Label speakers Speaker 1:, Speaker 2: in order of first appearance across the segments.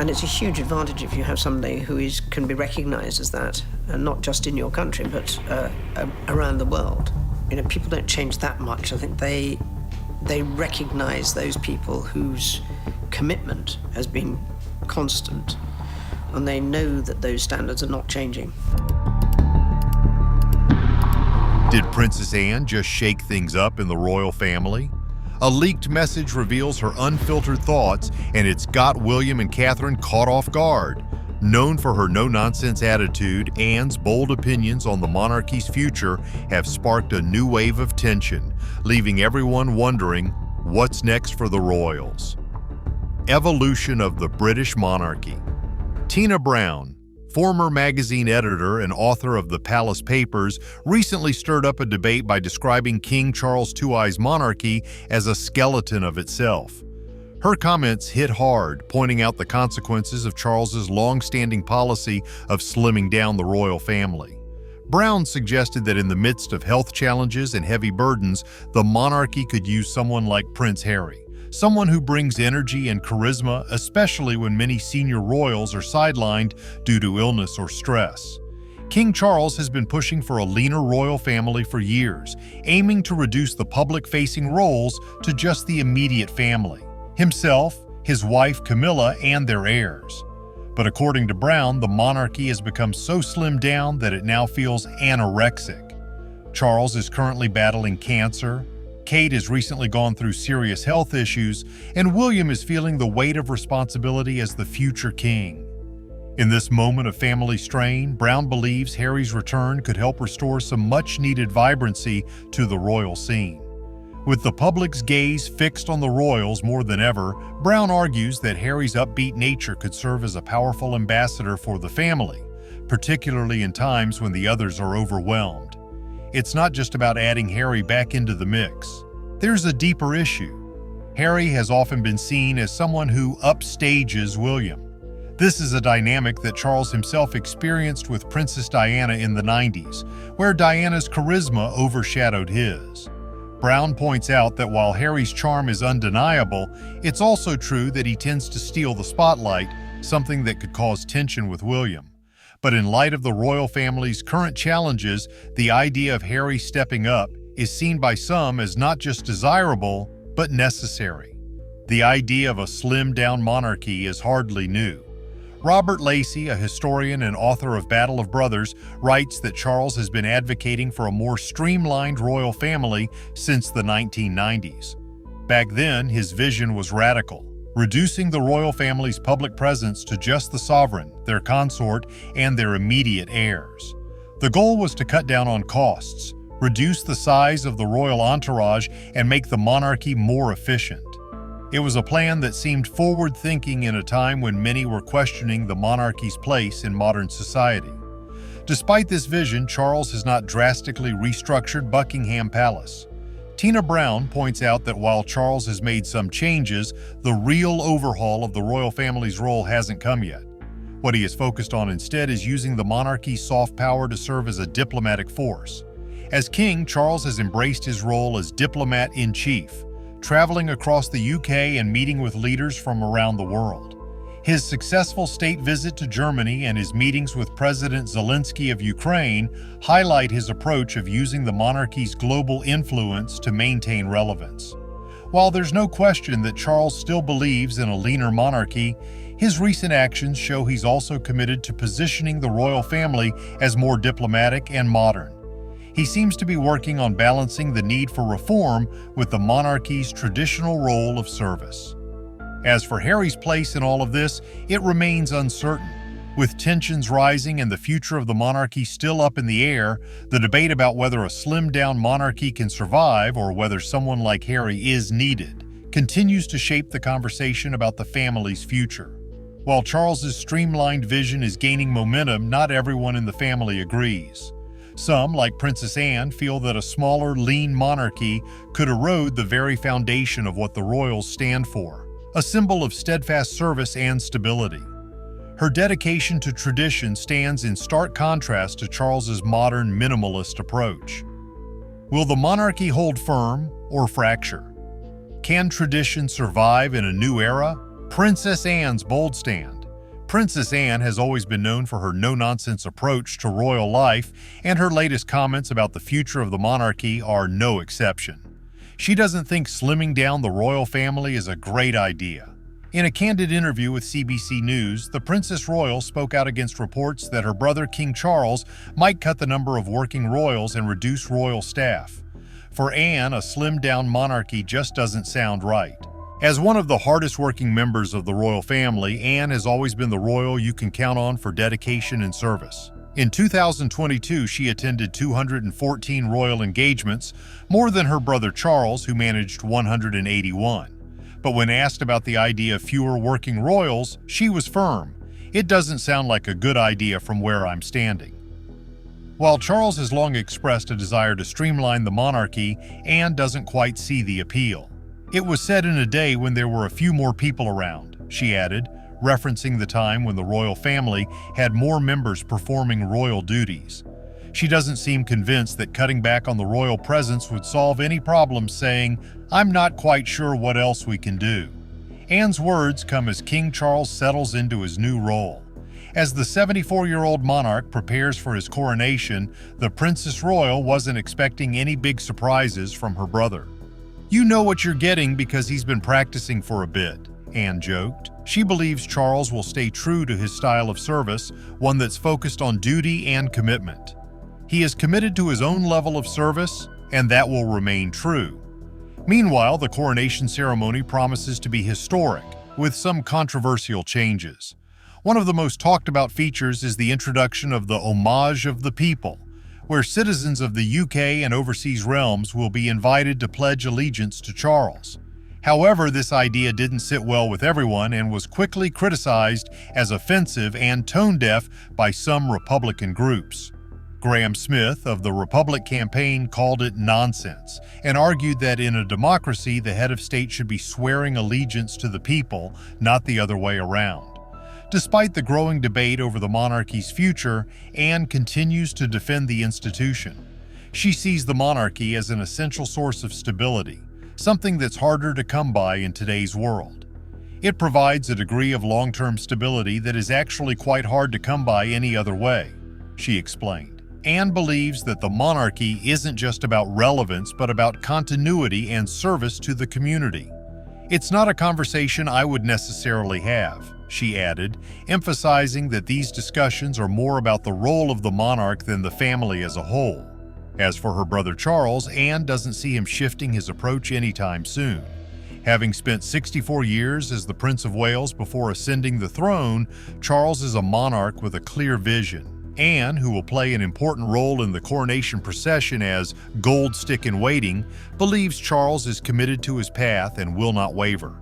Speaker 1: And it's a huge advantage if you have somebody who can be recognized as that, and not just in your country, but around the world. People don't change that much. I think they recognize those people whose commitment has been constant, and they know that those standards are not changing.
Speaker 2: Did Princess Anne just shake things up in the royal family? A leaked message reveals her unfiltered thoughts, and it's got William and Catherine caught off guard. Known for her no-nonsense attitude, Anne's bold opinions on the monarchy's future have sparked a new wave of tension, leaving everyone wondering, what's next for the royals? Evolution of the British monarchy. Tina Brown, former magazine editor and author of the Palace Papers, recently stirred up a debate by describing King Charles TwoI's monarchy as a skeleton of itself. Her comments hit hard, pointing out the consequences of Charles's long-standing policy of slimming down the royal family. Brown suggested that in the midst of health challenges and heavy burdens, the monarchy could use someone like Prince Harry, someone who brings energy and charisma, especially when many senior royals are sidelined due to illness or stress. King Charles has been pushing for a leaner royal family for years, aiming to reduce the public-facing roles to just the immediate family: himself, his wife Camilla, and their heirs. But according to Brown, the monarchy has become so slimmed down that it now feels anorexic. Charles is currently battling cancer, Kate has recently gone through serious health issues, and William is feeling the weight of responsibility as the future king. In this moment of family strain, Brown believes Harry's return could help restore some much-needed vibrancy to the royal scene. With the public's gaze fixed on the royals more than ever, Brown argues that Harry's upbeat nature could serve as a powerful ambassador for the family, particularly in times when the others are overwhelmed. It's not just about adding Harry back into the mix. There's a deeper issue. Harry has often been seen as someone who upstages William. This is a dynamic that Charles himself experienced with Princess Diana in the 90s, where Diana's charisma overshadowed his. Brown points out that while Harry's charm is undeniable, it's also true that he tends to steal the spotlight, something that could cause tension with William. But in light of the royal family's current challenges, the idea of Harry stepping up is seen by some as not just desirable, but necessary. The idea of a slimmed-down monarchy is hardly new. Robert Lacey, a historian and author of Battle of Brothers, writes that Charles has been advocating for a more streamlined royal family since the 1990s. Back then, his vision was radical, reducing the royal family's public presence to just the sovereign, their consort, and their immediate heirs. The goal was to cut down on costs, reduce the size of the royal entourage, and make the monarchy more efficient. It was a plan that seemed forward-thinking in a time when many were questioning the monarchy's place in modern society. Despite this vision, Charles has not drastically restructured Buckingham Palace. Tina Brown points out that while Charles has made some changes, the real overhaul of the royal family's role hasn't come yet. What he is focused on instead is using the monarchy's soft power to serve as a diplomatic force. As king, Charles has embraced his role as diplomat-in-chief, traveling across the UK and meeting with leaders from around the world. His successful state visit to Germany and his meetings with President Zelensky of Ukraine highlight his approach of using the monarchy's global influence to maintain relevance. While there's no question that Charles still believes in a leaner monarchy, his recent actions show he's also committed to positioning the royal family as more diplomatic and modern. He seems to be working on balancing the need for reform with the monarchy's traditional role of service. As for Harry's place in all of this, it remains uncertain. With tensions rising and the future of the monarchy still up in the air, the debate about whether a slimmed-down monarchy can survive or whether someone like Harry is needed continues to shape the conversation about the family's future. While Charles's streamlined vision is gaining momentum, not everyone in the family agrees. Some, like Princess Anne, feel that a smaller, lean monarchy could erode the very foundation of what the royals stand for, a symbol of steadfast service and stability. Her dedication to tradition stands in stark contrast to Charles's modern minimalist approach. Will the monarchy hold firm or fracture? Can tradition survive in a new era? Princess Anne's bold stand, Princess Anne has always been known for her no-nonsense approach to royal life, and her latest comments about the future of the monarchy are no exception. She doesn't think slimming down the royal family is a great idea. In a candid interview with CBC News, the Princess Royal spoke out against reports that her brother King Charles might cut the number of working royals and reduce royal staff. For Anne, a slimmed-down monarchy just doesn't sound right. As one of the hardest-working members of the royal family, Anne has always been the royal you can count on for dedication and service. In 2022, she attended 214 royal engagements, more than her brother Charles, who managed 181. But when asked about the idea of fewer working royals, she was firm. It doesn't sound like a good idea from where I'm standing. While Charles has long expressed a desire to streamline the monarchy, Anne doesn't quite see the appeal. It was said in a day when there were a few more people around, she added, referencing the time when the royal family had more members performing royal duties. She doesn't seem convinced that cutting back on the royal presence would solve any problems, saying, "I'm not quite sure what else we can do." Anne's words come as King Charles settles into his new role. As the 74-year-old monarch prepares for his coronation, the Princess Royal wasn't expecting any big surprises from her brother. "You know what you're getting because he's been practicing for a bit," Anne joked. She believes Charles will stay true to his style of service, one that's focused on duty and commitment. He is committed to his own level of service, and that will remain true. Meanwhile, the coronation ceremony promises to be historic, with some controversial changes. One of the most talked about features is the introduction of the Homage of the People, where citizens of the UK and overseas realms will be invited to pledge allegiance to Charles. However, this idea didn't sit well with everyone and was quickly criticized as offensive and tone-deaf by some Republican groups. Graham Smith of the Republic campaign called it nonsense and argued that in a democracy, the head of state should be swearing allegiance to the people, not the other way around. Despite the growing debate over the monarchy's future, Anne continues to defend the institution. She sees the monarchy as an essential source of stability, something that's harder to come by in today's world. It provides a degree of long-term stability that is actually quite hard to come by any other way, she explained. Anne believes that the monarchy isn't just about relevance, but about continuity and service to the community. "It's not a conversation I would necessarily have," she added, emphasizing that these discussions are more about the role of the monarch than the family as a whole. As for her brother Charles, Anne doesn't see him shifting his approach anytime soon. Having spent 64 years as the Prince of Wales before ascending the throne, Charles is a monarch with a clear vision. Anne, who will play an important role in the coronation procession as gold stick in waiting, believes Charles is committed to his path and will not waver.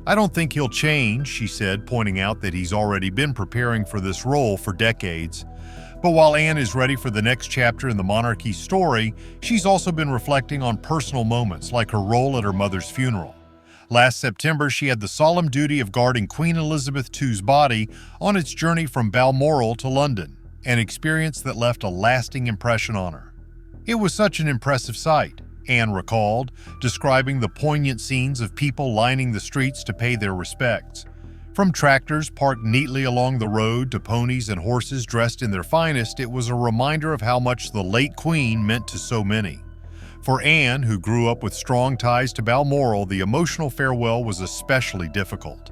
Speaker 2: "I don't think he'll change," she said, pointing out that he's already been preparing for this role for decades. But while Anne is ready for the next chapter in the monarchy's story, she's also been reflecting on personal moments like her role at her mother's funeral. Last September, she had the solemn duty of guarding Queen Elizabeth II's body on its journey from Balmoral to London, an experience that left a lasting impression on her. "It was such an impressive sight," Anne recalled, describing the poignant scenes of people lining the streets to pay their respects. From tractors parked neatly along the road to ponies and horses dressed in their finest, it was a reminder of how much the late Queen meant to so many. For Anne, who grew up with strong ties to Balmoral, the emotional farewell was especially difficult.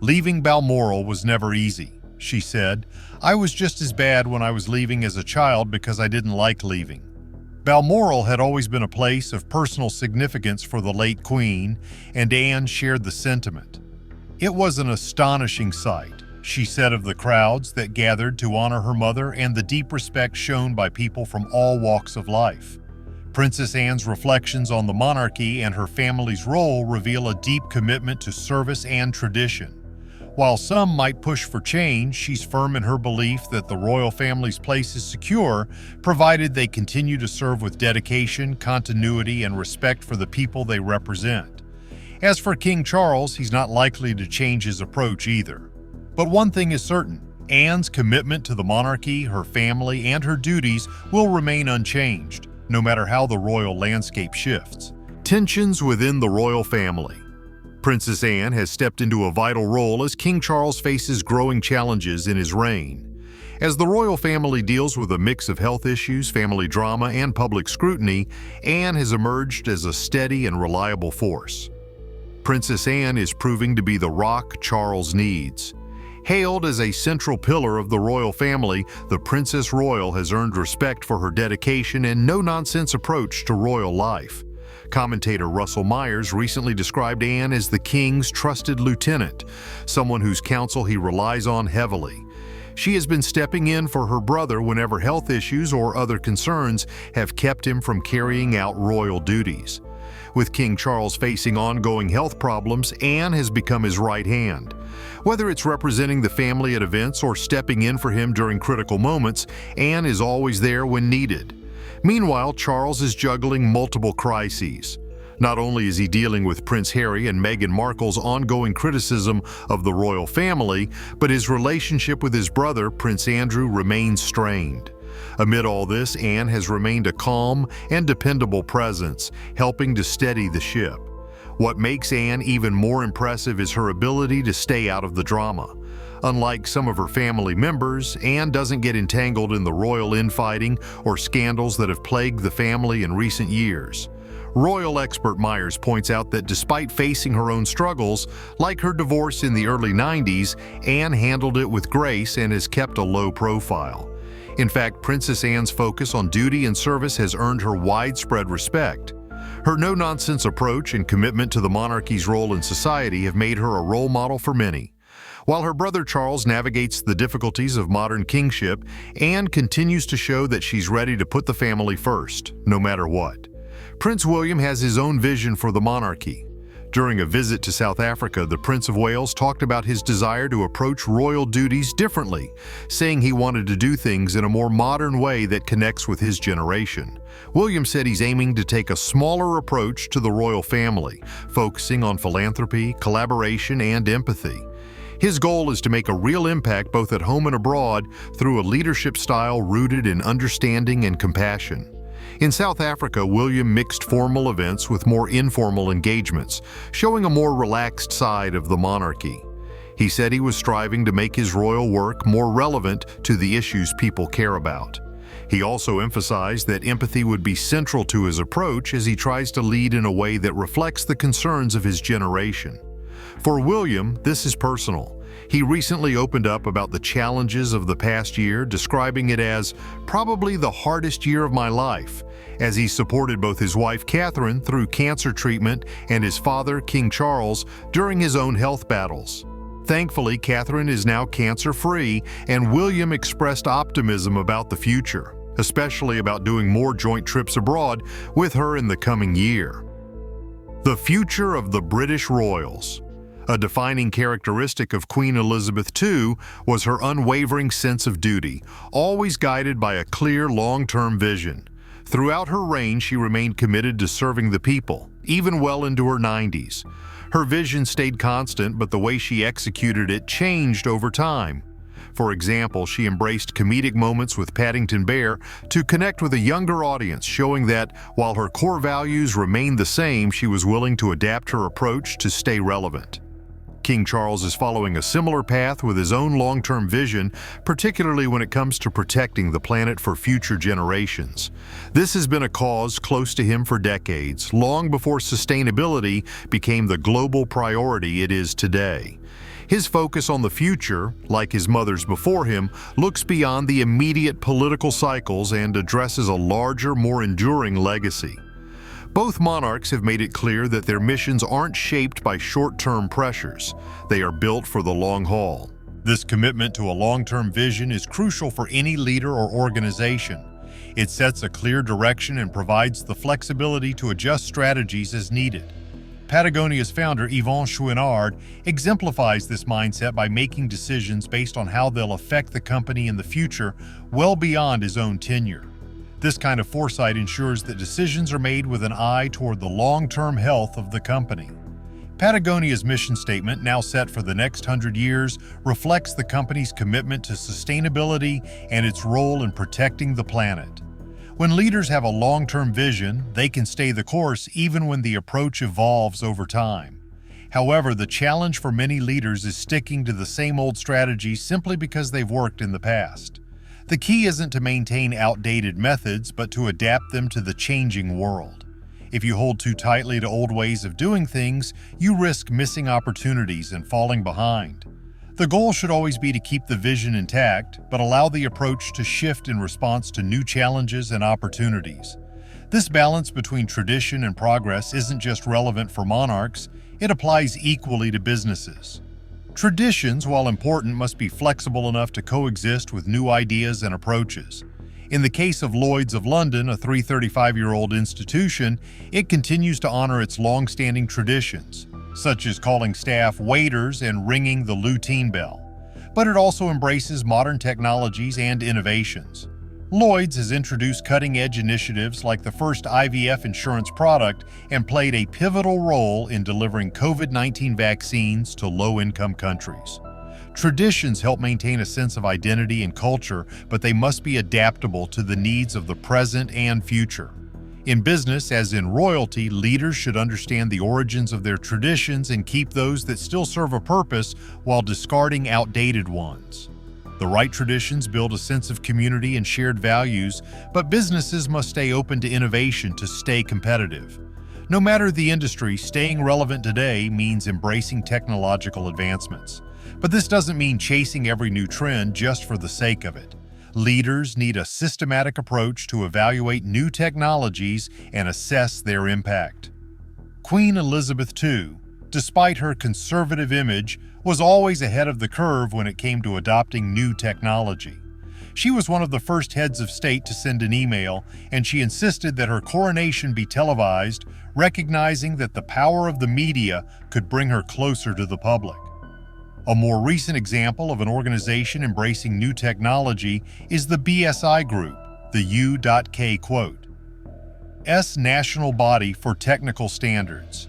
Speaker 2: "Leaving Balmoral was never easy," she said. "I was just as bad when I was leaving as a child because I didn't like leaving." Balmoral had always been a place of personal significance for the late Queen, and Anne shared the sentiment. "It was an astonishing sight," she said of the crowds that gathered to honor her mother and the deep respect shown by people from all walks of life. Princess Anne's reflections on the monarchy and her family's role reveal a deep commitment to service and tradition. While some might push for change, she's firm in her belief that the royal family's place is secure, provided they continue to serve with dedication, continuity, and respect for the people they represent. As for King Charles, he's not likely to change his approach either. But one thing is certain: Anne's commitment to the monarchy, her family, and her duties will remain unchanged, no matter how the royal landscape shifts. Tensions within the royal family. Princess Anne has stepped into a vital role as King Charles faces growing challenges in his reign. As the royal family deals with a mix of health issues, family drama, and public scrutiny, Anne has emerged as a steady and reliable force. Princess Anne is proving to be the rock Charles needs. Hailed as a central pillar of the royal family, the Princess Royal has earned respect for her dedication and no-nonsense approach to royal life. Commentator Russell Myers recently described Anne as the king's trusted lieutenant, someone whose counsel he relies on heavily. She has been stepping in for her brother whenever health issues or other concerns have kept him from carrying out royal duties. With King Charles facing ongoing health problems, Anne has become his right hand. Whether it's representing the family at events or stepping in for him during critical moments, Anne is always there when needed. Meanwhile, Charles is juggling multiple crises. Not only is he dealing with Prince Harry and Meghan Markle's ongoing criticism of the royal family, but his relationship with his brother, Prince Andrew, remains strained. Amid all this, Anne has remained a calm and dependable presence, helping to steady the ship. What makes Anne even more impressive is her ability to stay out of the drama. Unlike some of her family members, Anne doesn't get entangled in the royal infighting or scandals that have plagued the family in recent years. Royal expert Myers points out that despite facing her own struggles, like her divorce in the early 90s, Anne handled it with grace and has kept a low profile. In fact, Princess Anne's focus on duty and service has earned her widespread respect. Her no-nonsense approach and commitment to the monarchy's role in society have made her a role model for many. While her brother Charles navigates the difficulties of modern kingship, Anne continues to show that she's ready to put the family first, no matter what. Prince William has his own vision for the monarchy. During a visit to South Africa, the Prince of Wales talked about his desire to approach royal duties differently, saying he wanted to do things in a more modern way that connects with his generation. William said he's aiming to take a smaller approach to the royal family, focusing on philanthropy, collaboration, and empathy. His goal is to make a real impact both at home and abroad through a leadership style rooted in understanding and compassion. In South Africa, William mixed formal events with more informal engagements, showing a more relaxed side of the monarchy. He said he was striving to make his royal work more relevant to the issues people care about. He also emphasized that empathy would be central to his approach as he tries to lead in a way that reflects the concerns of his generation. For William, this is personal. He recently opened up about the challenges of the past year, describing it as probably the hardest year of my life, as he supported both his wife Catherine through cancer treatment and his father, King Charles, during his own health battles. Thankfully, Catherine is now cancer-free, and William expressed optimism about the future, especially about doing more joint trips abroad with her in the coming year. The future of the British royals. A defining characteristic of Queen Elizabeth II was her unwavering sense of duty, always guided by a clear long-term vision. Throughout her reign, she remained committed to serving the people, even well into her 90s. Her vision stayed constant, but the way she executed it changed over time. For example, she embraced comedic moments with Paddington Bear to connect with a younger audience, showing that, while her core values remained the same, she was willing to adapt her approach to stay relevant. King Charles is following a similar path with his own long-term vision, particularly when it comes to protecting the planet for future generations. This has been a cause close to him for decades, long before sustainability became the global priority it is today. His focus on the future, like his mother's before him, looks beyond the immediate political cycles and addresses a larger, more enduring legacy. Both monarchs have made it clear that their missions aren't shaped by short-term pressures. They are built for the long haul. This commitment to a long-term vision is crucial for any leader or organization. It sets a clear direction and provides the flexibility to adjust strategies as needed. Patagonia's founder, Yvon Chouinard, exemplifies this mindset by making decisions based on how they'll affect the company in the future, well beyond his own tenure. This kind of foresight ensures that decisions are made with an eye toward the long-term health of the company. Patagonia's mission statement, now set for the next 100 years, reflects the company's commitment to sustainability and its role in protecting the planet. When leaders have a long-term vision, they can stay the course even when the approach evolves over time. However, the challenge for many leaders is sticking to the same old strategies simply because they've worked in the past. The key isn't to maintain outdated methods, but to adapt them to the changing world. If you hold too tightly to old ways of doing things, you risk missing opportunities and falling behind. The goal should always be to keep the vision intact, but allow the approach to shift in response to new challenges and opportunities. This balance between tradition and progress isn't just relevant for monarchs, it applies equally to businesses. Traditions, while important, must be flexible enough to coexist with new ideas and approaches. In the case of Lloyd's of London, a 335-year-old institution, it continues to honor its long-standing traditions, such as calling staff waiters and ringing the lutein bell. But it also embraces modern technologies and innovations. Lloyd's has introduced cutting-edge initiatives like the first IVF insurance product and played a pivotal role in delivering COVID-19 vaccines to low-income countries. Traditions help maintain a sense of identity and culture, but they must be adaptable to the needs of the present and future. In business, as in royalty, leaders should understand the origins of their traditions and keep those that still serve a purpose while discarding outdated ones. The right traditions build a sense of community and shared values, but businesses must stay open to innovation to stay competitive. No matter the industry, staying relevant today means embracing technological advancements. But this doesn't mean chasing every new trend just for the sake of it. Leaders need a systematic approach to evaluate new technologies and assess their impact. Queen Elizabeth II, despite her conservative image, was always ahead of the curve when it came to adopting new technology. She was one of the first heads of state to send an email, and she insisted that her coronation be televised, recognizing that the power of the media could bring her closer to the public. A more recent example of an organization embracing new technology is the BSI Group, the U.K. quote, S National Body for Technical Standards.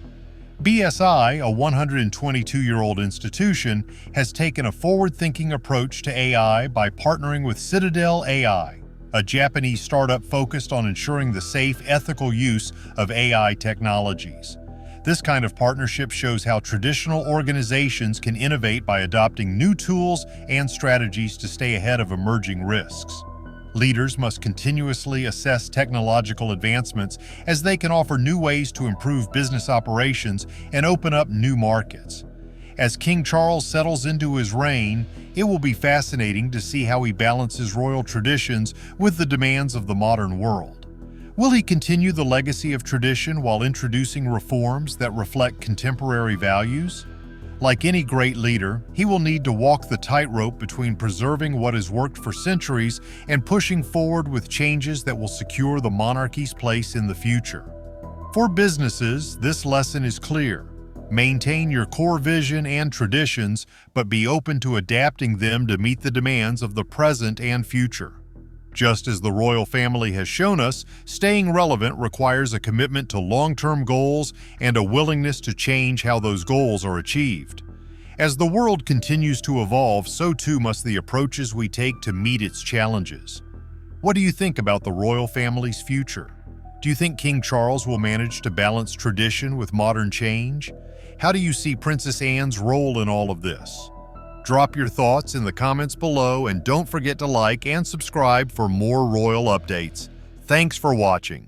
Speaker 2: BSI, a 122-year-old institution, has taken a forward-thinking approach to AI by partnering with Citadel AI, a Japanese startup focused on ensuring the safe, ethical use of AI technologies. This kind of partnership shows how traditional organizations can innovate by adopting new tools and strategies to stay ahead of emerging risks. Leaders must continuously assess technological advancements as they can offer new ways to improve business operations and open up new markets. As King Charles settles into his reign, it will be fascinating to see how he balances royal traditions with the demands of the modern world. Will he continue the legacy of tradition while introducing reforms that reflect contemporary values? Like any great leader, he will need to walk the tightrope between preserving what has worked for centuries and pushing forward with changes that will secure the monarchy's place in the future. For businesses, this lesson is clear. Maintain your core vision and traditions, but be open to adapting them to meet the demands of the present and future. Just as the royal family has shown us, staying relevant requires a commitment to long-term goals and a willingness to change how those goals are achieved. As the world continues to evolve, so too must the approaches we take to meet its challenges. What do you think about the royal family's future? Do you think King Charles will manage to balance tradition with modern change? How do you see Princess Anne's role in all of this? Drop your thoughts in the comments below and don't forget to like and subscribe for more royal updates. Thanks for watching.